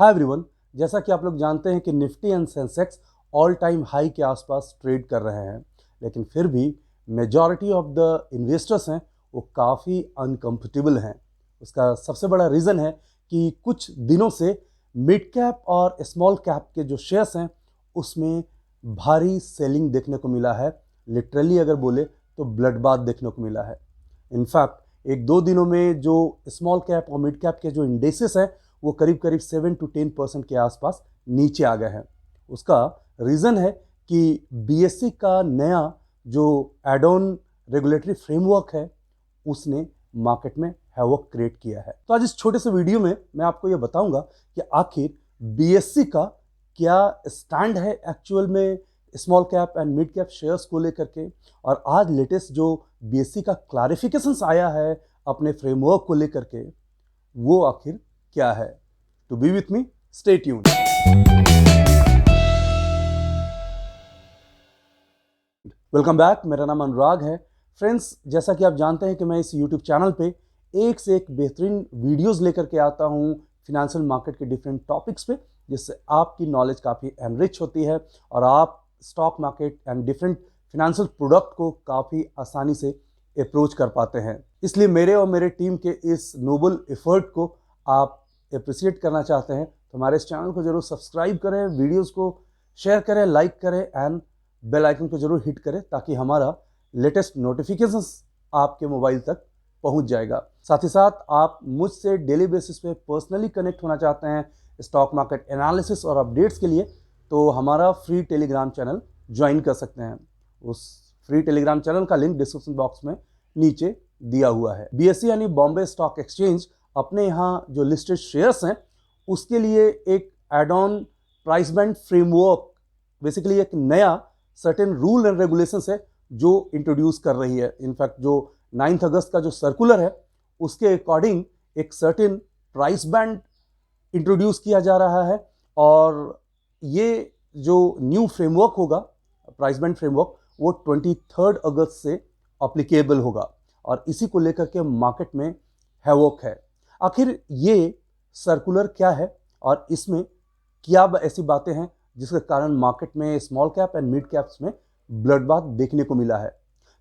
Hi everyone, जैसा कि आप लोग जानते हैं कि Nifty and Sensex all time high के आसपास ट्रेड कर रहे हैं, लेकिन फिर भी मेजॉरिटी ऑफ द इन्वेस्टर्स हैं वो काफ़ी अनकंफर्टेबल हैं। उसका सबसे बड़ा रीज़न है कि कुछ दिनों से मिड कैप और स्मॉल कैप के जो शेयर्स हैं उसमें भारी सेलिंग देखने को मिला है। लिटरली अगर बोले तो ब्लड बाथ देखने को मिला है। इनफैक्ट एक दो दिनों में जो स्मॉल कैप और मिड कैप के जो इंडेक्सेस हैं वो करीब करीब 7 to 10% के आसपास नीचे आ गए हैं। उसका रीज़न है कि बीएसई का नया जो एड ऑन रेगुलेटरी फ्रेमवर्क है उसने मार्केट में हैवॉक क्रिएट किया है। तो आज इस छोटे से वीडियो में मैं आपको ये बताऊंगा कि आखिर बीएसई का क्या स्टैंड है एक्चुअल में small cap and mid cap shares को लेकर के, और आज लेटेस्ट जो बीएसई का क्लैरिफिकेशंस आया है अपने फ्रेमवर्क को लेकर के वो आखिर क्या है। To be with me, stay tuned. Welcome back, मेरा नाम अनुराग है। फ्रेंड्स, जैसा कि आप जानते हैं कि मैं इस यूट्यूब चैनल पे एक से एक बेहतरीन वीडियोस लेकर के आता हूँ फिनेंशियल मार्केट के डिफरेंट टॉपिक्स पे, जिससे आपकी नॉलेज काफ़ी एनरिच होती है और आप stock market and different financial product को काफ़ी आसानी से अप्रोच कर पाते हैं। इसलिए मेरे और मेरे टीम के इस नोबल एफर्ट को आप अप्रिशिएट करना चाहते हैं तो हमारे इस चैनल को जरूर सब्सक्राइब करें, वीडियोस को शेयर करें, लाइक करें एंड बेल आइकन को जरूर हिट करें ताकि हमारा लेटेस्ट नोटिफिकेशंस आपके मोबाइल तक पहुंच जाएगा। साथ ही साथ आप मुझसे डेली बेसिस पे पर्सनली कनेक्ट होना चाहते हैं स्टॉक मार्केट एनालिसिस और अपडेट्स के लिए तो हमारा फ्री टेलीग्राम चैनल ज्वाइन कर सकते हैं। उस फ्री टेलीग्राम चैनल का लिंक डिस्क्रिप्शन बॉक्स में नीचे दिया हुआ है। बीएसई यानी बॉम्बे स्टॉक एक्सचेंज अपने यहाँ जो लिस्टेड शेयर्स हैं उसके लिए एक add on price band framework, basically एक नया सर्टेन रूल एंड रेगुलेशंस है जो इंट्रोड्यूस कर रही है। इनफैक्ट जो 9 अगस्त का जो सर्कुलर है उसके अकॉर्डिंग एक सर्टेन प्राइस बैंड इंट्रोड्यूस किया जा रहा है और ये जो न्यू फ्रेमवर्क होगा, प्राइस बैंड फ्रेमवर्क, वो 23 अगस्त से अप्लीकेबल होगा और इसी को लेकर के मार्केट में हैवॉक है। आखिर ये सर्कुलर क्या है और इसमें क्या ऐसी बातें हैं जिसके कारण मार्केट में small cap and mid caps में ब्लड बाथ देखने को मिला है।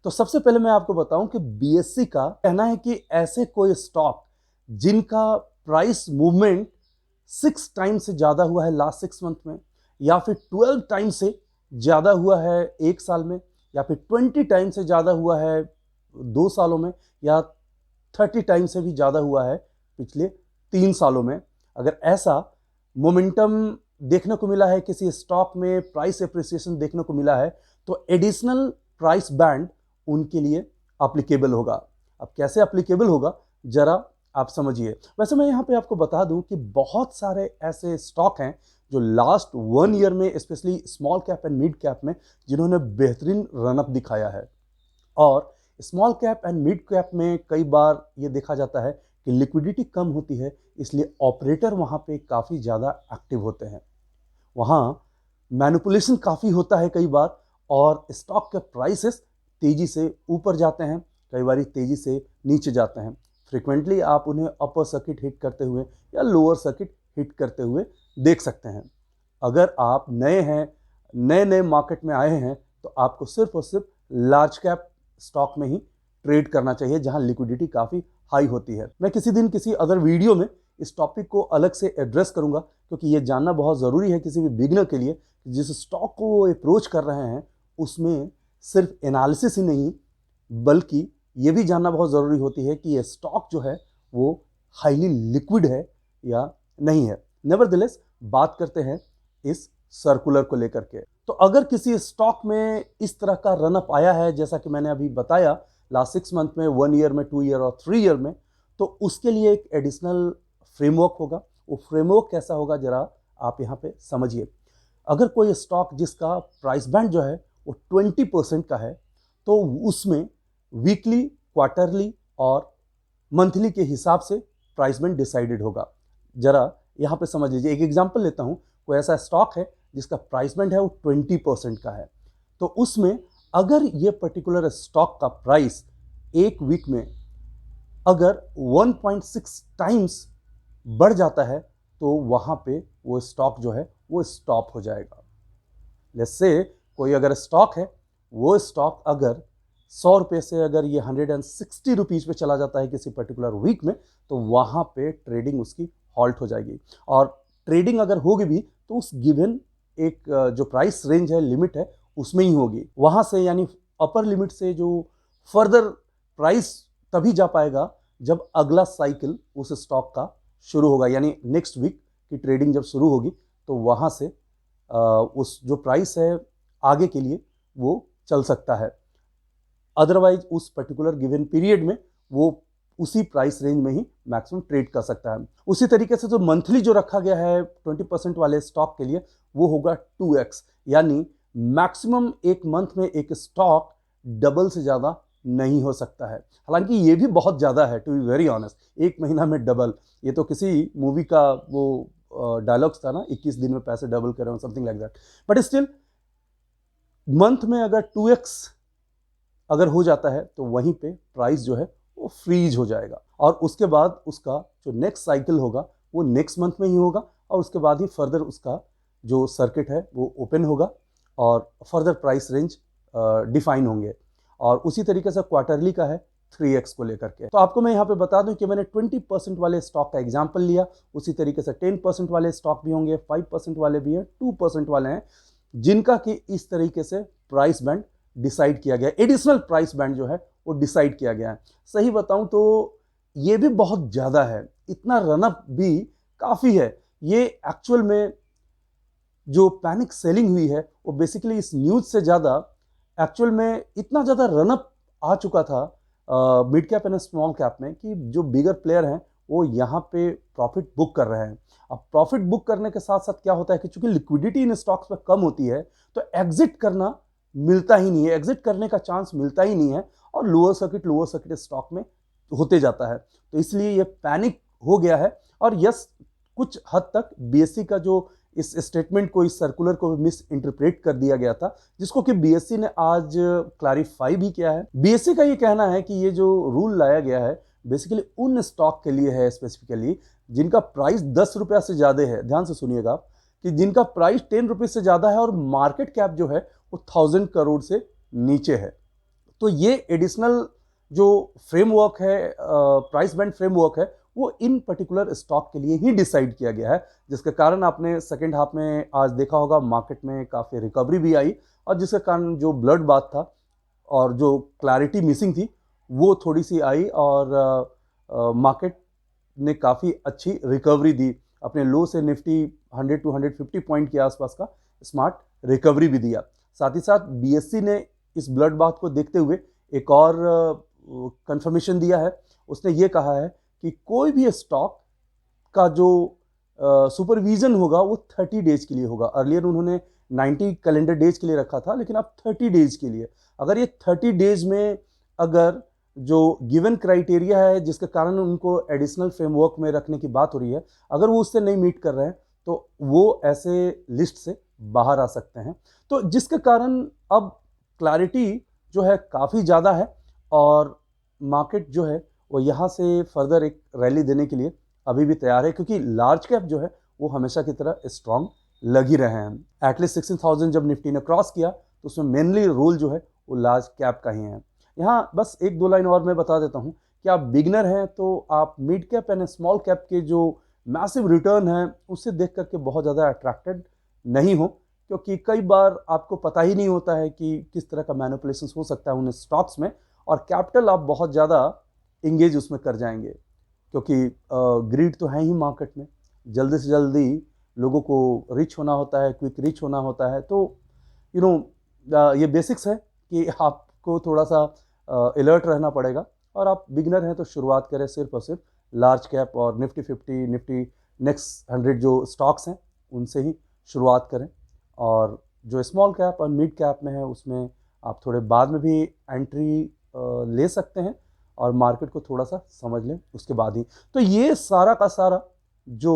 तो सबसे पहले मैं आपको बताऊं कि बीएसई का कहना है कि ऐसे कोई स्टॉक जिनका प्राइस मूवमेंट 6 टाइम्स से ज़्यादा हुआ है लास्ट 6 मंथ में, या फिर 12 टाइम्स से ज़्यादा हुआ है 1 साल में, या फिर 20 टाइम्स से ज़्यादा हुआ है 2 सालों में, या 30 टाइम्स से भी ज़्यादा हुआ है पिछले 3 सालों में, अगर ऐसा मोमेंटम देखने को मिला है, किसी स्टॉक में प्राइस एप्रिसिएशन देखने को मिला है, तो एडिशनल प्राइस बैंड उनके लिए एप्लीकेबल होगा। अब कैसे एप्लीकेबल होगा जरा आप समझिए। वैसे मैं यहाँ पे आपको बता दूं कि बहुत सारे ऐसे स्टॉक हैं जो लास्ट 1 ईयर में specially small cap and mid cap में जिन्होंने बेहतरीन रनअप दिखाया है। और small cap and mid cap में कई बार ये देखा जाता है कि लिक्विडिटी कम होती है, इसलिए ऑपरेटर वहाँ पे काफ़ी ज़्यादा एक्टिव होते हैं, वहाँ मैनिपुलेशन काफ़ी होता है कई बार, और स्टॉक के प्राइसेस तेज़ी से ऊपर जाते हैं, कई बार तेज़ी से नीचे जाते हैं। फ्रिक्वेंटली आप उन्हें अपर सर्किट हिट करते हुए या लोअर सर्किट हिट करते हुए देख सकते हैं। अगर आप नए हैं, नए मार्केट में आए हैं, तो आपको सिर्फ और सिर्फ लार्ज कैप स्टॉक में ही ट्रेड करना चाहिए जहां लिक्विडिटी काफ़ी हाई होती है। मैं किसी दिन किसी अदर वीडियो में इस टॉपिक को अलग से एड्रेस करूंगा, क्योंकि ये जानना बहुत ज़रूरी है किसी भी बिगिनर के लिए कि जिस स्टॉक को वो अप्रोच कर रहे हैं उसमें सिर्फ एनालिसिस ही नहीं बल्कि ये भी जानना बहुत ज़रूरी होती है कि ये स्टॉक जो है वो हाईली लिक्विड है या नहीं है। नेवरदलेस बात करते हैं इस सर्कुलर को लेकर के। तो अगर किसी स्टॉक में इस तरह का रनअप आया है जैसा कि मैंने अभी बताया लास्ट 6 मंथ में, 1 ईयर में, 2 ईयर और 3 ईयर में, तो उसके लिए एक एडिशनल फ्रेमवर्क होगा। वो फ्रेमवर्क कैसा होगा जरा आप यहाँ पे समझिए। अगर कोई स्टॉक जिसका प्राइस बैंड जो है वो 20% का है तो उसमें वीकली, क्वार्टरली और मंथली के हिसाब से प्राइस बैंड डिसाइडेड होगा। जरा यहाँ पे समझ लीजिए, एक एग्जांपल लेता हूँ। कोई ऐसा स्टॉक है जिसका प्राइस बैंड है वो 20% का है, तो उसमें अगर ये पर्टिकुलर स्टॉक का प्राइस एक वीक में अगर 1.6 टाइम्स बढ़ जाता है तो वहाँ पे वो स्टॉक जो है वो स्टॉप हो जाएगा। लेट्स से कोई अगर स्टॉक है, वो स्टॉक अगर 100 रुपये से अगर ये 160 रुपीज़ पे चला जाता है किसी पर्टिकुलर वीक में, तो वहाँ पे ट्रेडिंग उसकी हॉल्ट हो जाएगी। और ट्रेडिंग अगर होगी भी तो उस गिवन एक जो प्राइस रेंज है, लिमिट है, उसमें ही होगी। वहाँ से यानी अपर लिमिट से जो फर्दर प्राइस तभी जा पाएगा जब अगला साइकिल उस स्टॉक का शुरू होगा, यानी नेक्स्ट वीक की ट्रेडिंग जब शुरू होगी तो वहाँ से उस जो प्राइस है आगे के लिए वो चल सकता है। अदरवाइज उस पर्टिकुलर गिवन पीरियड में वो उसी प्राइस रेंज में ही मैक्सिमम ट्रेड कर सकता है। उसी तरीके से जो मंथली जो रखा गया है 20% वाले स्टॉक के लिए, वो होगा 2x, यानी मैक्सिमम एक मंथ में एक स्टॉक डबल से ज़्यादा नहीं हो सकता है। हालांकि ये भी बहुत ज़्यादा है, टू बी वेरी ऑनेस्ट, एक महीना में डबल, ये तो किसी मूवी का वो डायलॉग्स था ना, 21 दिन में पैसे डबल करें, something like that. But still month में अगर 2x अगर हो जाता है तो वहीं पे प्राइस जो है वो फ्रीज हो जाएगा, और उसके बाद उसका जो नेक्स्ट साइकिल होगा वो नेक्स्ट मंथ में ही होगा, और उसके बाद ही फर्दर उसका जो सर्किट है वो ओपन होगा और फर्दर प्राइस रेंज डिफाइन होंगे। और उसी तरीके से क्वार्टरली का है 3x को लेकर के। तो आपको मैं यहाँ पे बता दूं कि मैंने 20% वाले स्टॉक का एग्जाम्पल लिया, उसी तरीके से 10% वाले स्टॉक भी होंगे, 5% वाले भी हैं, 2% वाले हैं, जिनका कि इस तरीके से प्राइस बैंड डिसाइड किया गया, एडिशनल प्राइस बैंड जो है वो डिसाइड किया गया है। सही बताऊं तो ये भी बहुत ज़्यादा है, इतना रनअप भी काफ़ी है। ये एक्चुअल में जो पैनिक सेलिंग हुई है वो बेसिकली इस न्यूज़ से ज़्यादा एक्चुअल में इतना ज़्यादा रनअप आ चुका था mid cap and small cap में कि जो बिगर प्लेयर हैं वो यहाँ पे प्रॉफिट बुक कर रहे हैं। अब प्रॉफिट बुक करने के साथ साथ क्या होता है कि चूंकि लिक्विडिटी इन स्टॉक्स में कम होती है तो एग्जिट करना मिलता ही नहीं है, एग्जिट करने का चांस मिलता ही नहीं है, और लोअर सर्किट स्टॉक में होते जाता है। तो इसलिए ये पैनिक हो गया है। और यस, कुछ हद तक बीएससी का जो इस स्टेटमेंट को, इस सर्कुलर को मिस इंटरप्रेट कर दिया गया था, जिसको कि बीएससी ने आज क्लैरिफाई भी किया है। बीएससी का ये कहना है कि ये जो रूल लाया गया है बेसिकली उन स्टॉक के लिए है स्पेसिफिकली जिनका प्राइस 10 रुपया से ज़्यादा है। ध्यान से सुनिएगा आप कि जिनका प्राइस 10 रुपये से ज़्यादा है और मार्केट कैप जो है वो 1000 करोड़ से नीचे है। तो ये एडिशनल जो फ्रेमवर्क है, प्राइस बैंड फ्रेमवर्क है, वो इन पर्टिकुलर स्टॉक के लिए ही डिसाइड किया गया है, जिसके कारण आपने सेकेंड हाफ में आज देखा होगा मार्केट में काफ़ी रिकवरी भी आई, और जिसके कारण जो ब्लड बाथ था और जो क्लैरिटी मिसिंग थी वो थोड़ी सी आई, और मार्केट ने काफ़ी अच्छी रिकवरी दी। अपने लो से निफ्टी 100 to 150 पॉइंट के आसपास का स्मार्ट रिकवरी भी दिया। साथ ही साथ बीएससी ने इस ब्लड बाथ को देखते हुए एक और कंफर्मेशन दिया है। उसने ये कहा है कि कोई भी स्टॉक का जो सुपरविजन होगा वो 30 डेज के लिए होगा। अर्लियर उन्होंने 90 कैलेंडर डेज के लिए रखा था, लेकिन अब 30 डेज के लिए। अगर ये 30 डेज में अगर जो गिवन क्राइटेरिया है जिसके कारण उनको एडिशनल फ्रेमवर्क में रखने की बात हो रही है, अगर वो उससे नहीं मीट कर रहे हैं तो वो ऐसे लिस्ट से बाहर आ सकते हैं। तो जिसके कारण अब क्लैरिटी जो है काफ़ी ज़्यादा है, और मार्केट जो है वो यहाँ से फर्दर एक रैली देने के लिए अभी भी तैयार है, क्योंकि लार्ज कैप जो है वो हमेशा की तरह स्ट्रांग लग ही रहे हैं। एटलीस्ट 16,000 जब निफ्टी ने क्रॉस किया तो उसमें मेनली रोल जो है वो लार्ज कैप का ही है। यहाँ बस एक दो लाइन और मैं बता देता हूँ कि आप बिगनर हैं तो आप mid cap and small cap के जो मैसिव रिटर्न है उससे देख करके बहुत ज़्यादा अट्रैक्टेड नहीं हो, क्योंकि कई बार आपको पता ही नहीं होता है कि किस तरह का मैनिपुलेशन हो सकता है उन स्टॉक्स में, और कैपिटल आप बहुत ज़्यादा इंगेज उसमें कर जाएंगे, क्योंकि ग्रीड तो है ही मार्केट में, जल्दी से जल्दी लोगों को रिच होना होता है, क्विक रिच होना होता है। तो ये बेसिक्स है कि आपको थोड़ा सा अलर्ट रहना पड़ेगा, और आप बिगनर हैं तो शुरुआत करें सिर्फ और सिर्फ लार्ज कैप और निफ्टी 50, निफ्टी नेक्स्ट 100 जो स्टॉक्स हैं उनसे ही शुरुआत करें, और जो स्मॉल कैप और मिड कैप में है उसमें आप थोड़े बाद में भी एंट्री ले सकते हैं, और मार्केट को थोड़ा सा समझ लें उसके बाद ही। तो ये सारा का सारा जो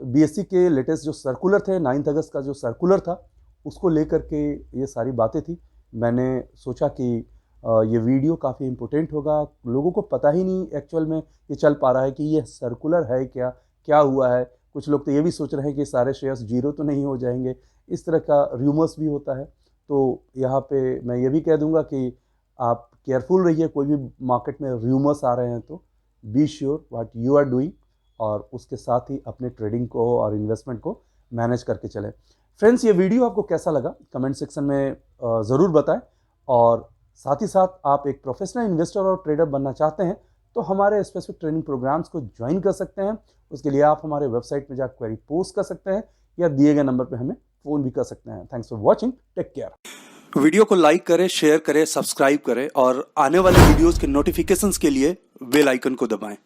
बीएससी के लेटेस्ट जो सर्कुलर थे, 9 अगस्त का जो सर्कुलर था, उसको लेकर के ये सारी बातें थी। मैंने सोचा कि ये वीडियो काफ़ी इम्पोर्टेंट होगा। लोगों को पता ही नहीं एक्चुअल में ये चल पा रहा है कि ये सर्कुलर है क्या, क्या हुआ है। कुछ लोग तो ये भी सोच रहे हैं कि सारे शेयर्स जीरो तो नहीं हो जाएंगे, इस तरह का र्यूमर्स भी होता है। तो यहाँ पे मैं ये भी कह दूंगा कि आप केयरफुल रहिए, कोई भी मार्केट में र्यूमर्स आ रहे हैं तो be sure what you are doing, और उसके साथ ही अपने ट्रेडिंग को और इन्वेस्टमेंट को मैनेज करके चलें। फ्रेंड्स, ये वीडियो आपको कैसा लगा कमेंट सेक्शन में ज़रूर बताएं, और साथ ही साथ आप एक प्रोफेशनल इन्वेस्टर और ट्रेडर बनना चाहते हैं तो हमारे स्पेसिफिक ट्रेनिंग प्रोग्राम्स को ज्वाइन कर सकते हैं। उसके लिए आप हमारे वेबसाइट में जाकर क्वेरी पोस्ट कर सकते हैं या दिए गए नंबर पर हमें फ़ोन भी कर सकते हैं। Thanks for watching, take care. Video को लाइक करें, शेयर करें, सब्सक्राइब करें और आने वाले वीडियोस के नोटिफिकेशंस के लिए बेल आइकन को दबाएं।